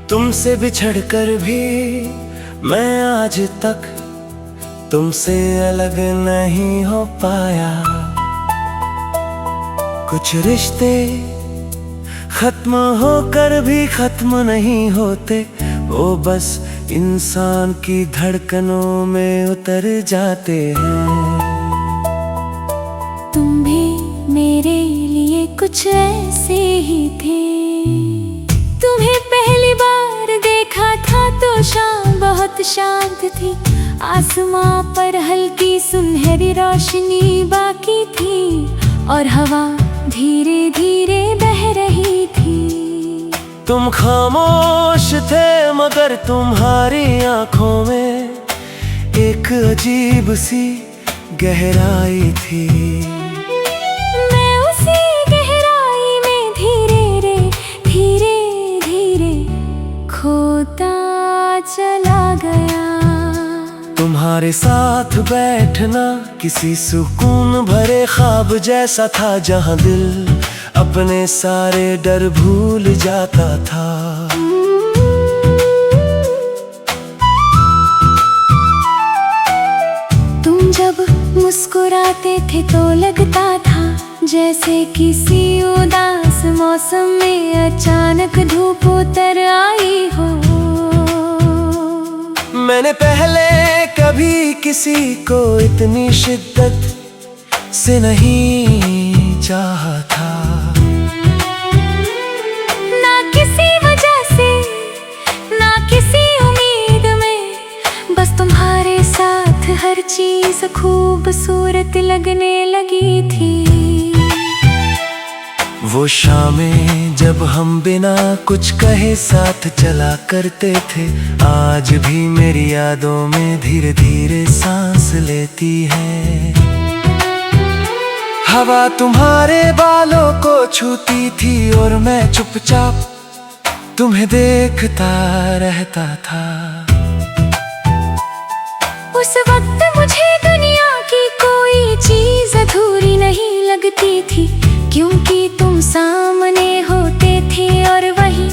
तुमसे बिछड़ कर भी मैं आज तक तुमसे अलग नहीं हो पाया। कुछ रिश्ते खत्म होकर भी खत्म नहीं होते, वो बस इंसान की धड़कनों में उतर जाते हैं। तुम भी मेरे लिए कुछ ऐसे ही थे। तुम्हें पहली बार देखा था तो शाम बहुत शांत थी, आसमां पर हल्की सुनहरी रोशनी बाकी थी और हवा धीरे धीरे बह रही थी। तुम खामोश थे मगर तुम्हारी आंखों में एक अजीब सी गहराई थी। मैं उसी गहराई में धीरे धीरे खोता चला गया। तुम्हारे साथ बैठना किसी सुकून भरे ख्वाब जैसा था, जहां दिल अपने सारे डर भूल जाता था। तुम जब मुस्कुराते थे तो लगता था जैसे किसी उदास मौसम में अचानक धूप उतर आई हो। मैंने पहले कभी किसी को इतनी शिद्दत से नहीं चाहा था। ना किसी वजह से, ना किसी उम्मीद में, बस तुम्हारे साथ हर चीज खूबसूरत लगने लगी थी। वो शामें जब हम बिना कुछ कहे साथ चला करते थे, आज भी मेरी यादों में धीरे धीरे सांस लेती है। हवा तुम्हारे बालों को छूती थी और मैं चुपचाप तुम्हें देखता रहता था। उस वक्त मुझे दुनिया की कोई चीज अधूरी नहीं लगती थी, क्योंकि तुम सामने होते थे और वही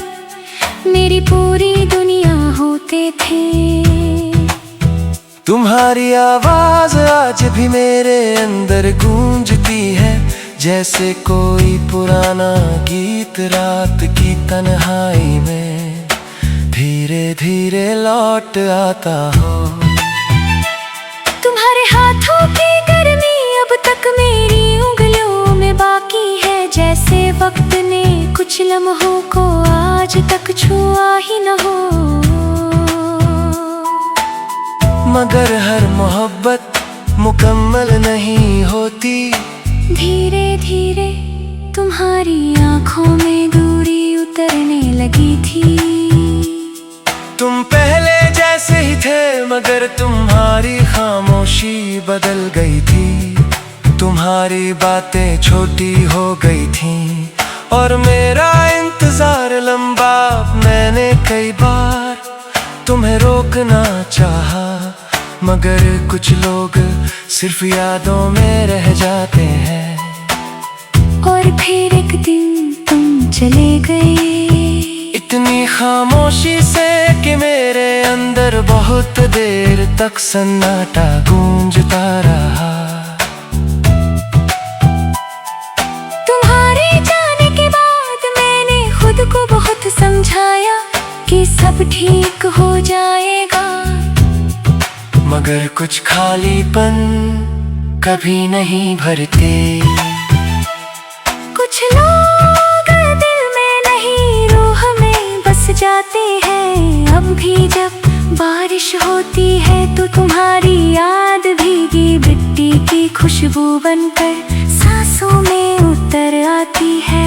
मेरी पूरी दुनिया होते थे। तुम्हारी आवाज आज भी मेरे अंदर गूंजती है, जैसे कोई पुराना गीत रात की तन्हाई में धीरे धीरे लौट आता हो। तुम्हारे हाथों की गर्मी अब तक मेरी उंगलियों में बाकी है, जैसे वक्त ने कुछ लम्हों को आज तक छुआ ही न हो। मगर हर मोहब्बत मुकम्मल नहीं होती। धीरे धीरे तुम्हारी आंखों में दूरी उतरने लगी थी। तुम पहले जैसे ही थे मगर तुम्हारी खामोशी बदल गई थी। तुम्हारी बातें छोटी हो गई थीं और मेरा इंतजार लंबा। मैंने कई बार तुम्हें रोकना चाहा, मगर कुछ लोग सिर्फ यादों में रह जाते हैं। और फिर एक दिन तुम चले गए, इतनी खामोशी से कि मेरे अंदर बहुत देर तक सन्नाटा गूंजता रहा। तुम्हारे जाने के बाद मैंने खुद को बहुत समझाया कि सब ठीक हो जाएगा, मगर कुछ खालीपन कभी नहीं भरते। कुछ लोग दिल में नहीं रूह में बस जाते हैं। अब भी जब बारिश होती है तो तुम्हारी याद भीगी मिट्टी की खुशबू बनकर सांसों में उतर आती है।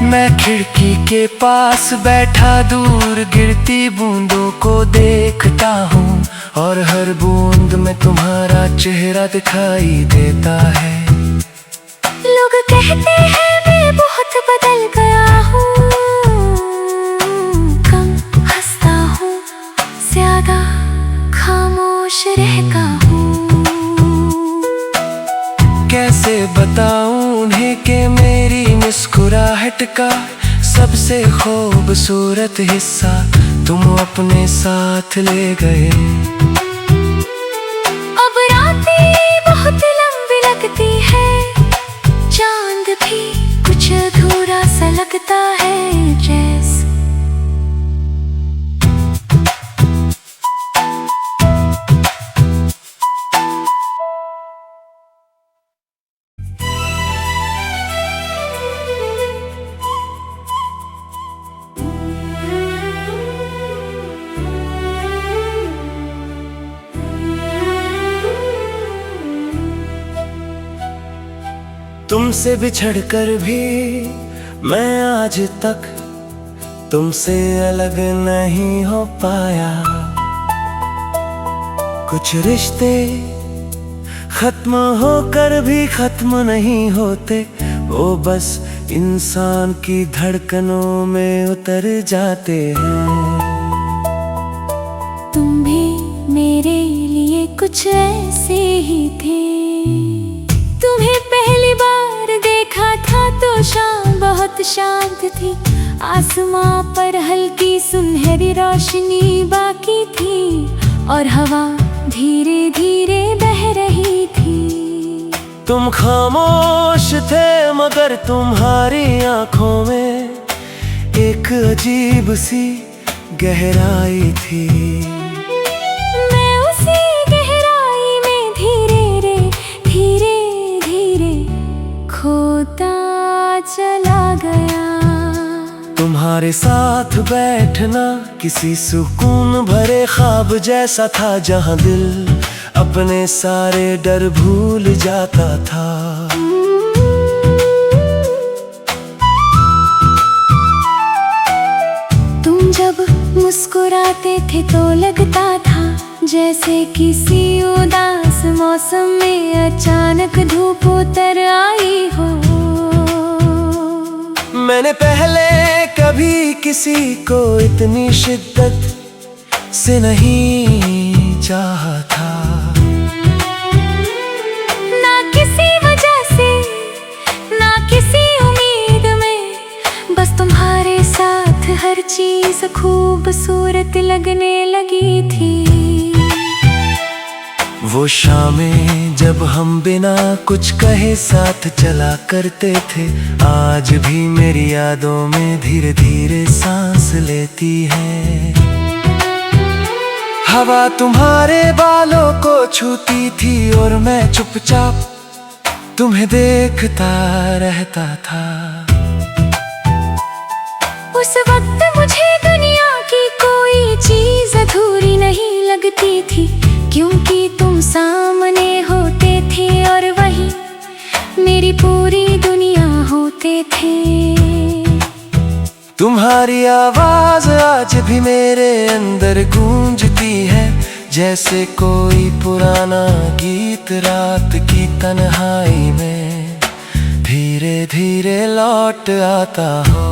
मैं खिड़की के पास बैठा दूर गिरती बूंदों को देखता हूँ और हर बूंद में तुम्हारा चेहरा दिखाई देता है। लोग कहते हैं मैं बहुत बदल गया हूँ, कम हंसता हूँ, ज्यादा खामोश रहता हूँ। कैसे बताऊं उन्हें कि मेरी मुस्कुराहट का सबसे खूबसूरत हिस्सा तुम अपने साथ ले गए। अब रातें बहुत लंबी लगती है, चांद भी कुछ अधूरा सा लगता है जैसे। तुमसे बिछड़कर भी मैं आज तक तुमसे अलग नहीं हो पाया। कुछ रिश्ते खत्म होकर भी खत्म नहीं होते, वो बस इंसान की धड़कनों में उतर जाते हैं। तुम भी मेरे लिए कुछ ऐसे ही थे। तुम्हें पहली बार देखा था तो शाम बहुत शांत थी, आसमां पर हल्की सुनहरी रोशनी बाकी थी और हवा धीरे धीरे बह रही थी। तुम खामोश थे मगर तुम्हारी आंखों में एक अजीब सी गहराई थी। मैं उसी गहराई में धीरे धीरे खोता चला गया। तुम्हारे साथ बैठना किसी सुकून भरे ख्वाब जैसा था, जहां दिल अपने सारे डर भूल जाता था। तुम जब मुस्कुराते थे तो लगता था जैसे किसी उदास मौसम में अचानक धूप उतर आई हो। मैंने पहले कभी किसी को इतनी शिद्दत से नहीं चाहा था। ना किसी वजह से, ना किसी उम्मीद में, बस तुम्हारे साथ हर चीज खूबसूरत लगने लगी थी। वो शामें जब हम बिना कुछ कहे साथ चला करते थे, आज भी मेरी यादों में धीरे धीरे सांस लेती है। हवा तुम्हारे बालों को छूती थी और मैं चुपचाप तुम्हें देखता रहता था। उस वक्त मुझे दुनिया की कोई चीज अधूरी नहीं लगती थी, क्योंकि तुम सामने होते थे और वही मेरी पूरी दुनिया होते थे। तुम्हारी आवाज आज भी मेरे अंदर गूंजती है, जैसे कोई पुराना गीत रात की तन्हाई में धीरे धीरे लौट आता हो।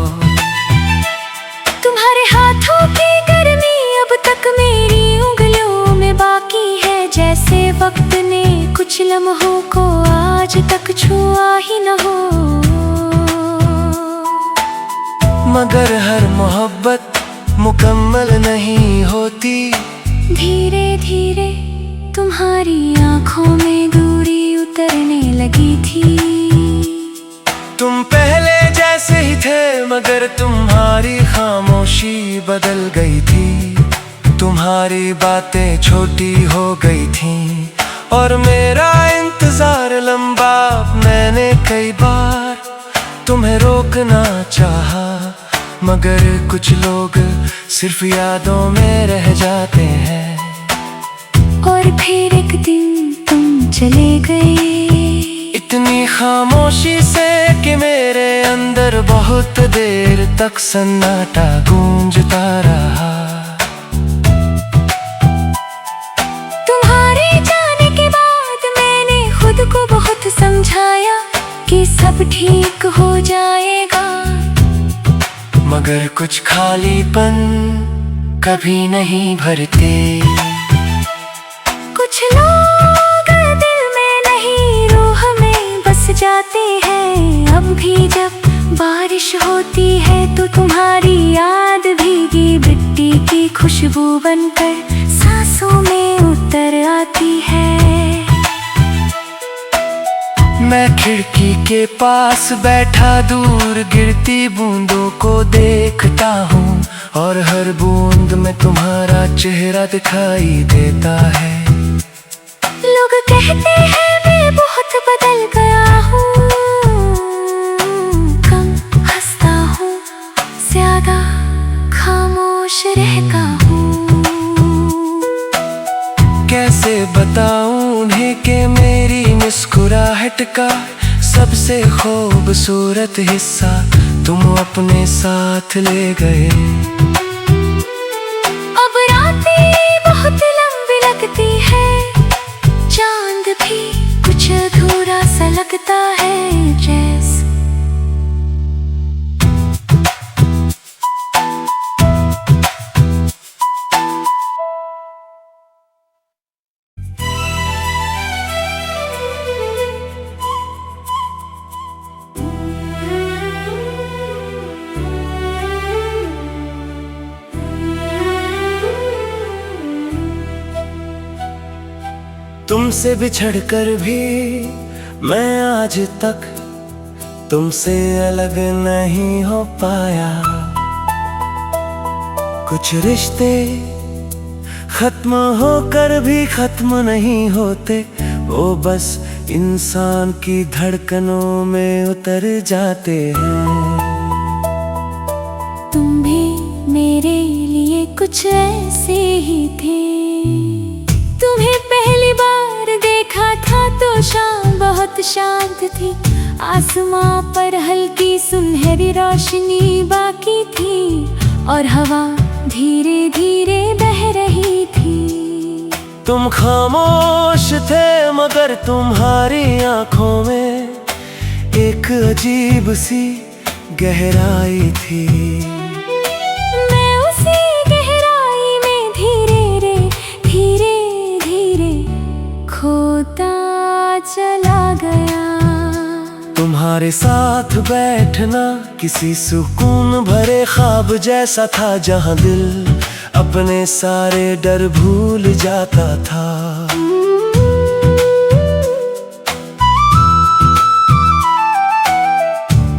तुम्हारे हाथों की गर्मी अब तक मेरी उंगलियों में बाकी है, जैसे वक्त ने कुछ लम्हों को आज तक छुआ ही न हो। मगर हर मोहब्बत मुकम्मल नहीं होती। धीरे धीरे तुम्हारी आंखों में दूरी उतरने लगी थी। तुम पहले जैसे ही थे मगर तुम्हारी खामोशी बदल गई थी। तुम्हारी बातें छोटी हो गई थीं और मेरा इंतजार लंबा। मैंने कई बार तुम्हें रोकना चाहा, मगर कुछ लोग सिर्फ यादों में रह जाते हैं। और फिर एक दिन तुम चले गए, इतनी खामोशी से कि मेरे अंदर बहुत देर तक सन्नाटा गूंजता रहा। तुम्हारे जाने के बाद मैंने खुद को बहुत समझाया कि सब ठीक हो जाएगा, मगर कुछ खालीपन कभी नहीं भरते। कुछ लोग दिल में नहीं रूह में बस जाते हैं। अब भी जब बारिश बारिश होती है तो तुम्हारी याद भीगी मिट्टी की खुशबू बनकर सांसों में उतर आती है। मैं खिड़की के पास बैठा दूर गिरती बूंदों को देखता हूँ, और हर बूंद में तुम्हारा चेहरा दिखाई देता है। लोग कहते हैं मैं बहुत बदल गया हूँ, कम हंसता हूँ, ज्यादा खामोश रहता हूँ। कैसे बताऊं उन्हें कि मेरी मुस्कुराहट का सबसे खूबसूरत हिस्सा तुम अपने साथ ले गए। अब रातें बहुत लंबी लगती है, चांद भी कुछ अधूरा सा लगता है जैसे। तुमसे बिछड़कर भी मैं आज तक तुमसे अलग नहीं हो पाया। कुछ रिश्ते खत्म होकर भी खत्म नहीं होते, वो बस इंसान की धड़कनों में उतर जाते हैं। तुम भी मेरे लिए कुछ ऐसे ही थे। तुम्हें पहली बार देखा था तो शाम बहुत शांत थी, आसमां पर हल्की सुनहरी रोशनी बाकी थी, और हवा धीरे धीरे बह रही थी। तुम खामोश थे मगर तुम्हारी आंखों में एक अजीब सी गहराई थी। मैं उसी गहराई में धीरे धीरे खोता चला गया। तुम्हारे साथ बैठना किसी सुकून भरे ख्वाब जैसा था, जहां दिल अपने सारे डर भूल जाता था।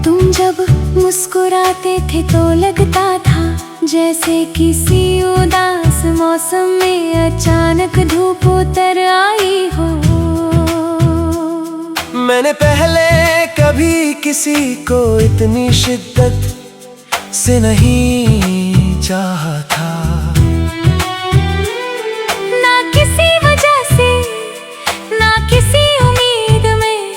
तुम जब मुस्कुराते थे तो लगता था जैसे किसी उदास मौसम में अचानक धूप उतर आई हो। मैंने पहले कभी किसी को इतनी शिद्दत से नहीं चाहा था। ना किसी वजह से, ना किसी उम्मीद में,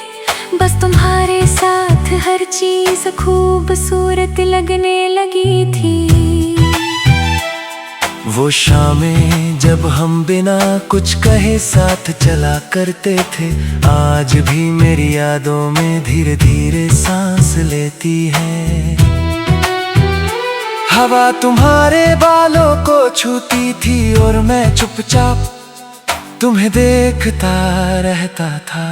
बस तुम्हारे साथ हर चीज खूबसूरत लगने लगी थी। वो शामें जब हम बिना कुछ कहे साथ चला करते थे, आज भी मेरी यादों में धीरे धीरे सांस लेती है। हवा तुम्हारे बालों को छूती थी और मैं चुपचाप तुम्हें देखता रहता था।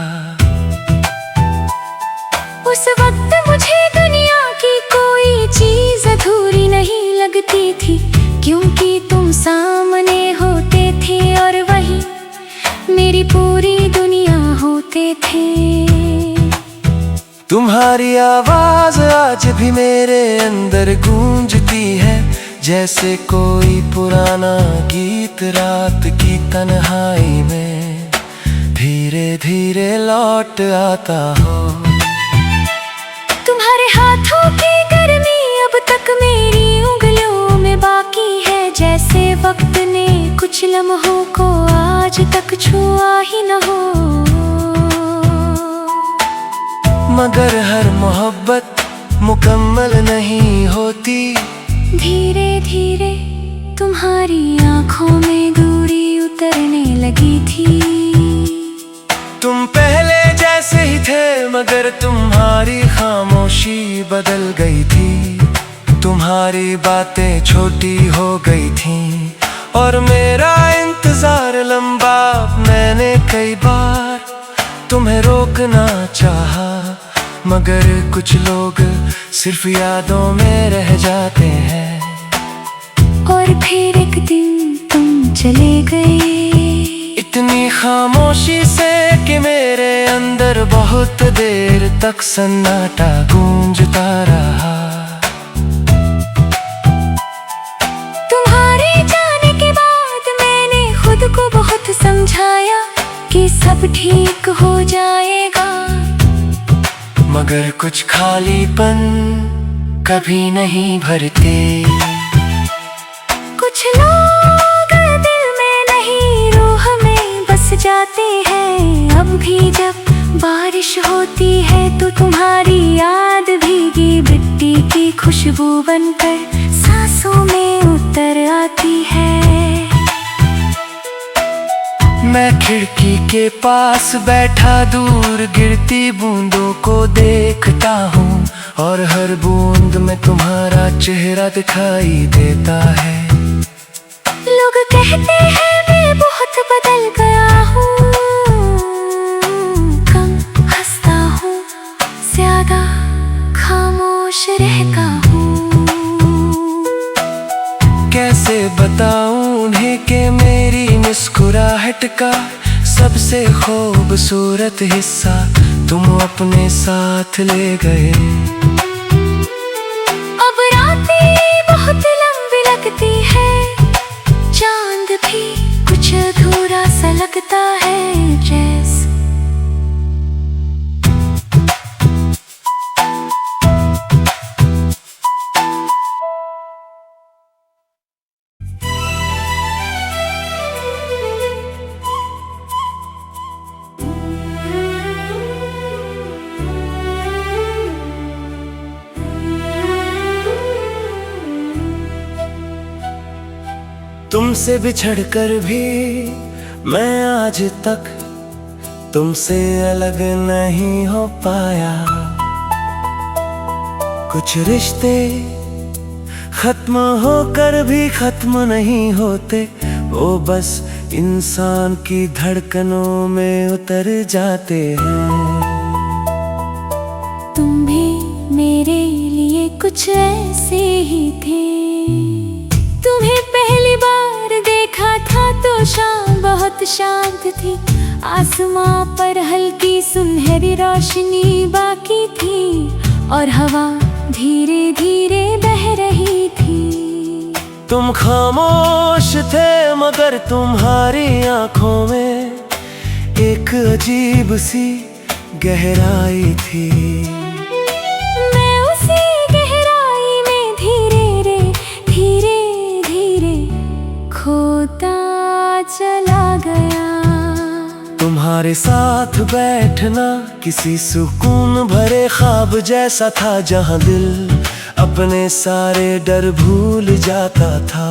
उस वक्त मुझे दुनिया की कोई चीज अधूरी नहीं लगती थी, क्योंकि तुम सामने होते थे और वही मेरी पूरी दुनिया होते थे। तुम्हारी आवाज आज भी मेरे अंदर गूंजती है, जैसे कोई पुराना गीत रात की तन्हाई में धीरे धीरे लौट आता हो। तुम्हारे हाथों की गर्मी अब तक मेरी उंगलियों में बाकी है, जैसे वक्त ने कुछ लम्हों को आज तक छुआ ही न हो। मगर हर मोहब्बत मुकम्मल नहीं होती। धीरे धीरे तुम्हारी आंखों में दूरी उतरने लगी थी। तुम पहले जैसे ही थे मगर तुम्हारी खामोशी बदल गई थी। तुम्हारी बातें छोटी हो गई थीं और मेरा इंतजार लंबा। मैंने कई बार तुम्हें रोकना चाहा मगर कुछ लोग सिर्फ यादों में रह जाते हैं। और फिर एक दिन तुम चले गए, इतनी खामोशी से कि मेरे अंदर बहुत देर तक सन्नाटा गूंजता रहा। तुम्हारे जाने के बाद मैंने खुद को बहुत समझाया कि सब ठीक हो जाएगा, मगर कुछ खालीपन कभी नहीं भरते। कुछ लोग दिल में नहीं रूह में बस जाते हैं। अब भी जब बारिश होती है तो तुम्हारी याद भीगी मिट्टी की खुशबू बनकर सांसों में उतर आती है। मैं खिड़की के पास बैठा दूर गिरती बूंदों को देखता हूँ, और हर बूंद में तुम्हारा चेहरा दिखाई देता है। लोग कहते हैं मैं बहुत बदल गया हूँ, कम हंसता हूँ, ज्यादा खामोश रहता हूँ। कैसे बताऊं उन्हें कि मेरी मुस्कुराहट का सबसे खूबसूरत हिस्सा तुम अपने साथ ले गए। अब रातें बहुत लंबी लगती है, चांद भी कुछ अधूरा सा लगता है जैसे। तुमसे बिछड़कर भी मैं आज तक तुमसे अलग नहीं हो पाया। कुछ रिश्ते खत्म होकर भी खत्म नहीं होते, वो बस इंसान की धड़कनों में उतर जाते हैं। तुम भी मेरे लिए कुछ ऐसे ही थे। तुम्हें पहली बार देखा था तो शाम बहुत शांत थी, आसमां पर हल्की सुनहरी रोशनी बाकी थी, और हवा धीरे धीरे बह रही थी। तुम खामोश थे मगर तुम्हारी आंखों में एक अजीब सी गहराई थी। मैं उसी गहराई में धीरे धीरे खोता चला गया। तुम्हारे साथ बैठना किसी सुकून भरे ख्वाब जैसा था, जहां दिल अपने सारे डर भूल जाता था।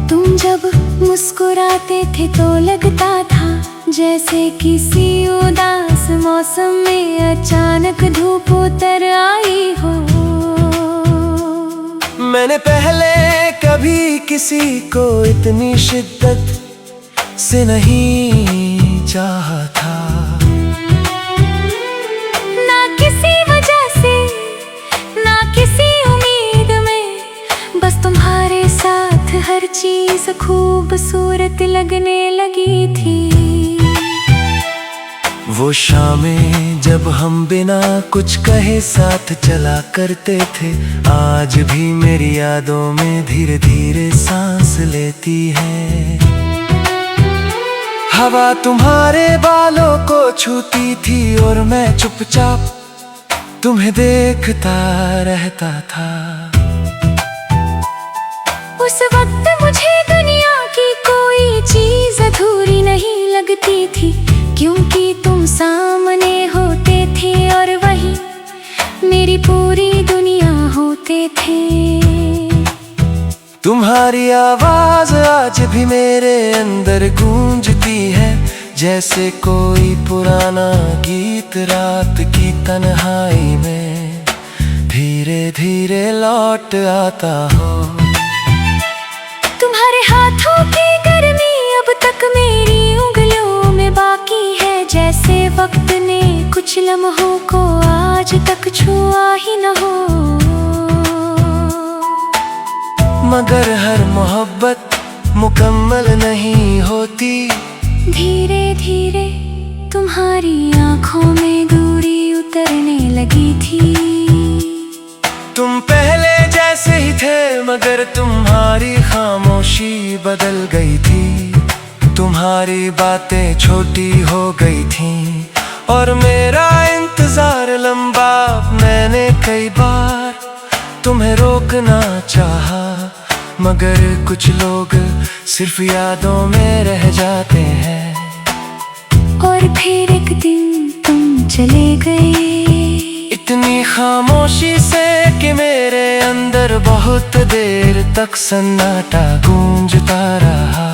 तुम जब मुस्कुराते थे तो लगता था जैसे किसी उदास मौसम में अचानक धूप उतर आई हो। मैंने पहले कभी किसी को इतनी शिद्दत से नहीं चाहा था। ना किसी वजह से, ना किसी उम्मीद में, बस तुम्हारे साथ हर चीज खूबसूरत लगने लगी थी। वो शामें जब हम बिना कुछ कहे साथ चला करते थे, आज भी मेरी यादों में धीरे धीरे सांस लेती है। हवा तुम्हारे बालों को छूती थी और मैं चुपचाप तुम्हें देखता रहता था। उस वक्त मुझे दुनिया की कोई चीज अधूरी नहीं लगती थी, क्योंकि तुम सामने होते थे और वही मेरी पूरी दुनिया होते थे। तुम्हारी आवाज आज भी मेरे अंदर गूंजती है, जैसे कोई पुराना गीत रात की तन्हाई में धीरे धीरे लौट आता हो। तुम्हारे हाथों की गर्मी अब तक मेरी जैसे वक्त ने कुछ लम्हों को आज तक छुआ ही न हो। मगर हर मोहब्बत मुकम्मल नहीं होती। धीरे धीरे तुम्हारी आंखों में दूरी उतरने लगी थी। तुम पहले जैसे ही थे मगर तुम्हारी खामोशी बदल गई थी। तुम्हारी बातें छोटी हो गई थीं और मेरा इंतजार लंबा। मैंने कई बार तुम्हें रोकना चाहा मगर कुछ लोग सिर्फ यादों में रह जाते हैं। और फिर एक दिन तुम चले गए इतनी खामोशी से कि मेरे अंदर बहुत देर तक सन्नाटा गूंजता रहा।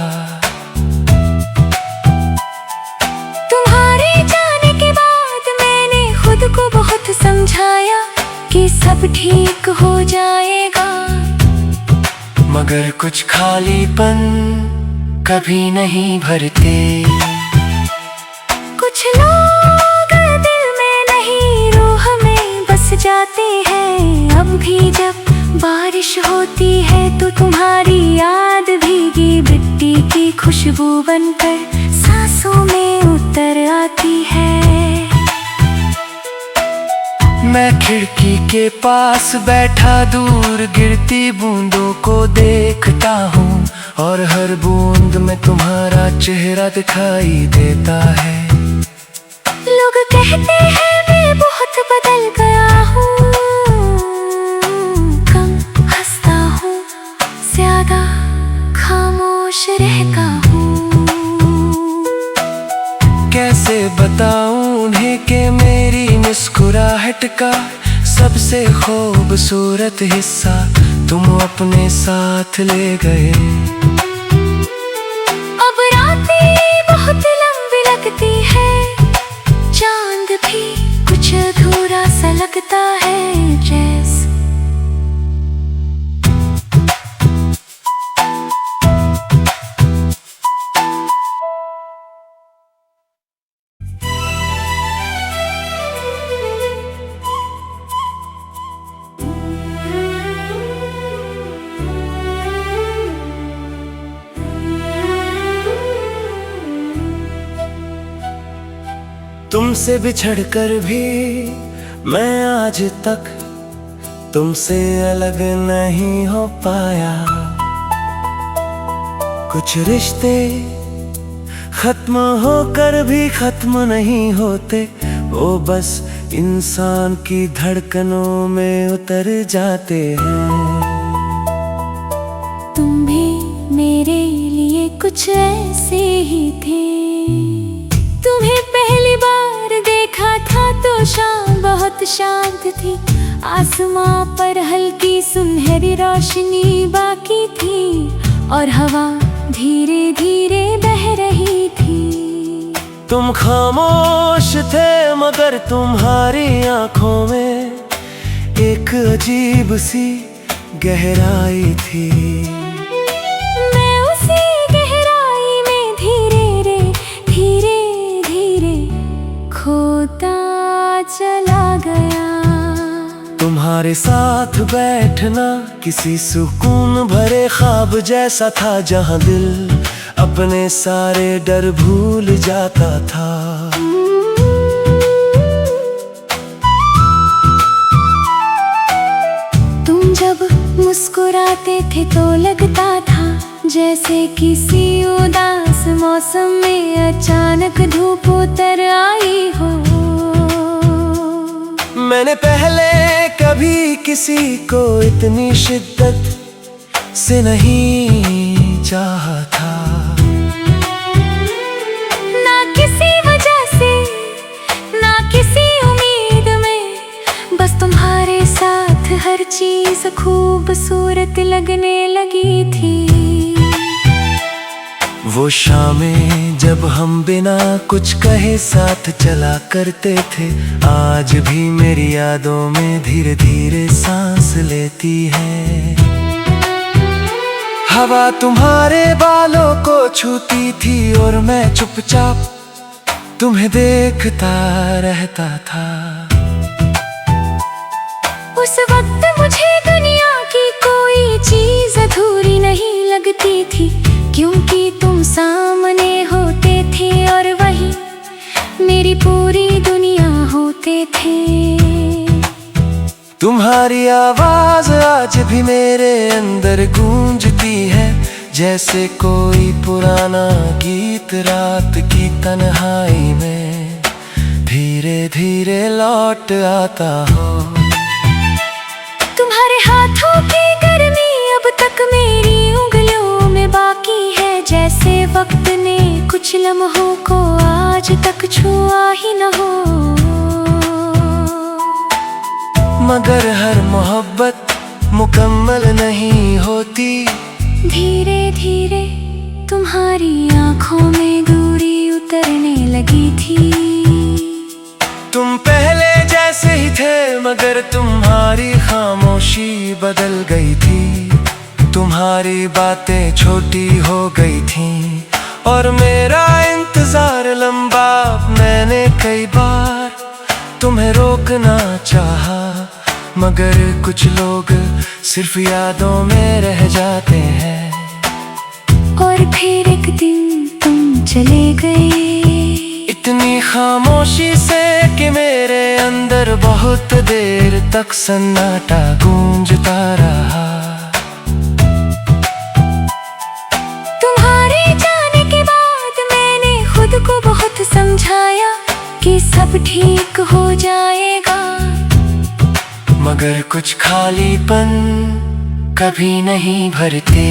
तुम्हारे जाने के बाद मैंने खुद को बहुत समझाया कि सब ठीक हो जाएगा। मगर कुछ खालीपन कभी नहीं भरते। कुछ लोग दिल में नहीं रूह में बस जाते हैं। अब भी जब बारिश होती है तो तुम्हारी याद भीगी मिट्टी की खुशबू बनकर सांसों में उतर आती है। मैं खिड़की के पास बैठा दूर गिरती बूंदों को देखता हूँ और हर बूंद में तुम्हारा चेहरा दिखाई देता है। लोग कहते हैं मैं बहुत बदल गया हूँ, कम हंसता हूँ, ज्यादा खामोश रहता हूँ। कैसे बताऊं उन्हें कि मेरी मुस्कुराहट का सबसे खूबसूरत हिस्सा तुम अपने साथ ले गए। अब रातें बहुत लंबी लगती है, चांद भी कुछ अधूरा सा लगता है। जैसे तुमसे बिछड़कर भी मैं आज तक तुमसे अलग नहीं हो पाया। कुछ रिश्ते खत्म होकर भी खत्म नहीं होते, वो बस इंसान की धड़कनों में उतर जाते हैं। तुम भी मेरे लिए कुछ ऐसे ही थे। तुम्हें पहली बार देखा था तो शाम बहुत शांत थी। आसमां पर हल्की सुनहरी रोशनी बाकी थी और हवा धीरे धीरे बह रही थी। तुम खामोश थे मगर तुम्हारी आंखों में एक अजीब सी गहराई थी। मैं उसी गहराई में धीरे धीरे खोता चला गया। तुम्हारे साथ बैठना किसी सुकून भरे ख्वाब जैसा था, जहां दिल अपने सारे डर भूल जाता था। तुम जब मुस्कुराते थे तो लगता था जैसे किसी उदास मौसम में अचानक धूप उतर आई हो। मैंने पहले कभी किसी को इतनी शिद्दत से नहीं चाहा था। ना किसी वजह से ना किसी उम्मीद में, बस तुम्हारे साथ हर चीज खूबसूरत लगने लगी थी। वो शामें जब हम बिना कुछ कहे साथ चला करते थे, आज भी मेरी यादों में धीरे धीरे सांस लेती है। हवा तुम्हारे बालों को छूती थी और मैं चुपचाप तुम्हें देखता रहता था। उस वक्त मुझे दुनिया की कोई चीज अधूरी नहीं लगती थी, क्योंकि तुम सामने होते थे और वही मेरी पूरी दुनिया होते थे। तुम्हारी आवाज आज भी मेरे अंदर गूंजती है, जैसे कोई पुराना गीत रात की तन्हाई में धीरे धीरे लौट आता हो। तुम्हारे हाथों की गर्मी अब तक मेरी उंगलियों में बाकी है, जैसे वक्त ने कुछ लम्हों को आज तक छुआ ही न हो। मगर हर मोहब्बत मुकम्मल नहीं होती। धीरे धीरे तुम्हारी आंखों में दूरी उतरने लगी थी। तुम पहले जैसे ही थे, मगर तुम्हारी खामोशी बदल गई थी। तुम्हारी बातें छोटी हो गई थीं और मेरा इंतजार लंबा। मैंने कई बार तुम्हें रोकना चाहा, मगर कुछ लोग सिर्फ यादों में रह जाते हैं। और फिर एक दिन तुम चले गए, इतनी खामोशी से कि मेरे अंदर बहुत देर तक सन्नाटा गूंजता रहा। तुम्हारे जाने के बाद मैंने खुद को बहुत समझाया कि सब ठीक हो जाएगा, मगर कुछ खालीपन कभी नहीं भरते।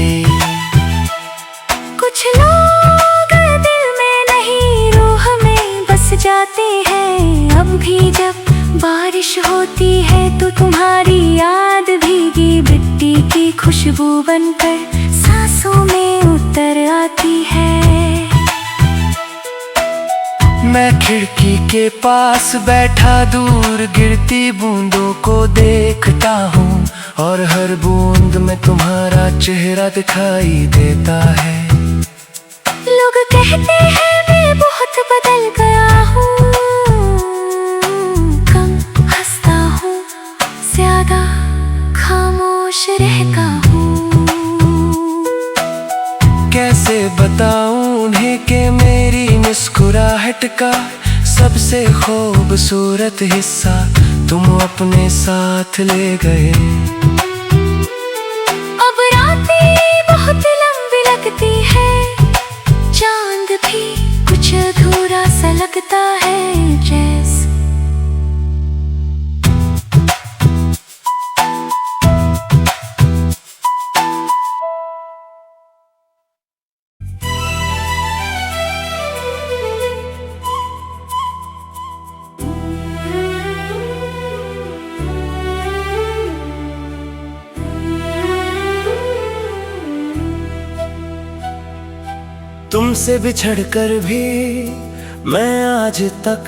कुछ लोग दिल में नहीं रूह में बस जाते हैं। अब भी जब बारिश होती है तो तुम्हारी याद भीगी मिट्टी की खुशबू बनकर सांसों में उतर आती है। मैं खिड़की के पास बैठा दूर गिरती बूंदों को देखता हूँ, और हर बूंद में तुम्हारा चेहरा दिखाई देता है। लोग कहते हैं मैं बहुत बदल गया हूँ, कम हंसता हूँ, ज्यादा खामोश रहता हूँ। कैसे बताऊं उन्हें कि मेरी मुस्कुराहट का सबसे खूबसूरत हिस्सा तुम अपने साथ ले गए। अब रातें बहुत लंबी लगती है, चांद भी कुछ अधूरा सा लगता है। जैसे तुमसे बिछड़कर भी मैं आज तक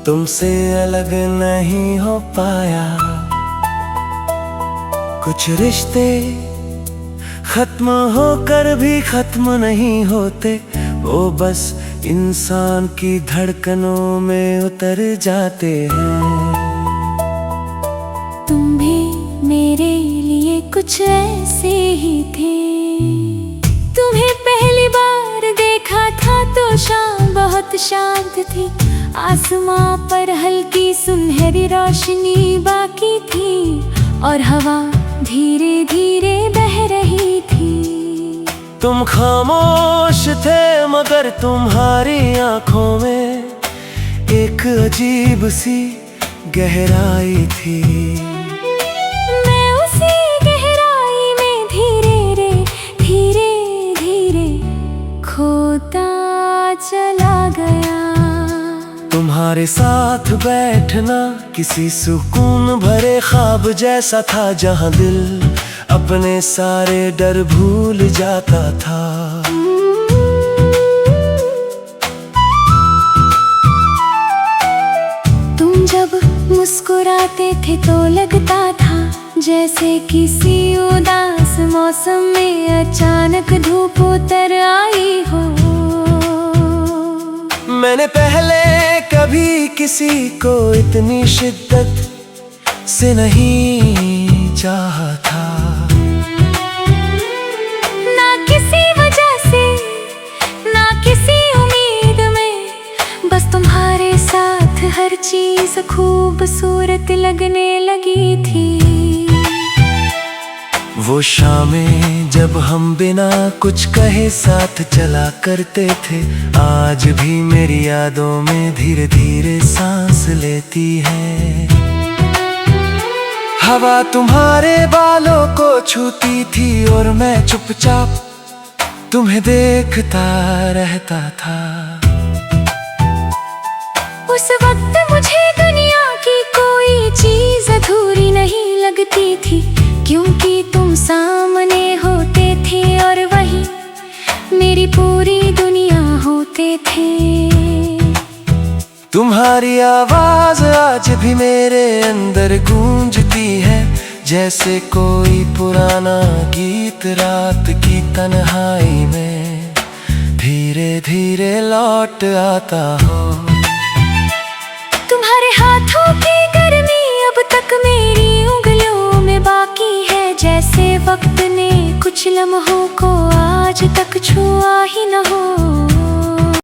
तुमसे अलग नहीं हो पाया। कुछ रिश्ते खत्म होकर भी खत्म नहीं होते, वो बस इंसान की धड़कनों में उतर जाते हैं। तुम भी मेरे लिए कुछ ऐसे ही थे। तुम्हें पहली बार देखा था तो शाम बहुत शांत थी, आसमां पर हल्की सुनहरी रोशनी बाकी थी और हवा धीरे धीरे बह रही थी। तुम खामोश थे मगर तुम्हारी आंखों में एक अजीब सी गहराई थी। मैं उसी गहराई में धीरे धीरे खोता चला गया। तुम्हारे साथ बैठना किसी सुकून भरे ख्वाब जैसा था, जहां दिल अपने सारे डर भूल जाता था। तुम जब मुस्कुराते थे तो लगता था जैसे किसी उदास मौसम में अचानक धूप उतर आई हो। मैंने पहले कभी किसी को इतनी शिद्दत से नहीं चाहा था। ना किसी वजह से, ना किसी उम्मीद में, बस तुम्हारे साथ हर चीज खूबसूरत लगने लगी थी। वो शामें जब हम बिना कुछ कहे साथ चला करते थे, आज भी मेरी यादों में धीरे धीरे सांस लेती है। हवा तुम्हारे बालों को छूती थी और मैं चुपचाप तुम्हें देखता रहता था। उस वक्त मुझे दुनिया की कोई चीज अधूरी नहीं लगती थी, क्योंकि तुम सामने होते थे और वही मेरी पूरी दुनिया होते थे। तुम्हारी आवाज आज भी मेरे अंदर गूंजती है, जैसे कोई पुराना गीत रात की तन्हाई में धीरे धीरे लौट आता हो। तुम्हारे हाथों की गर्मी अब तक मेरी उंगलियों में बाकी है, जैसे वक्त ने कुछ लम्हों को आज तक छुआ ही न हो।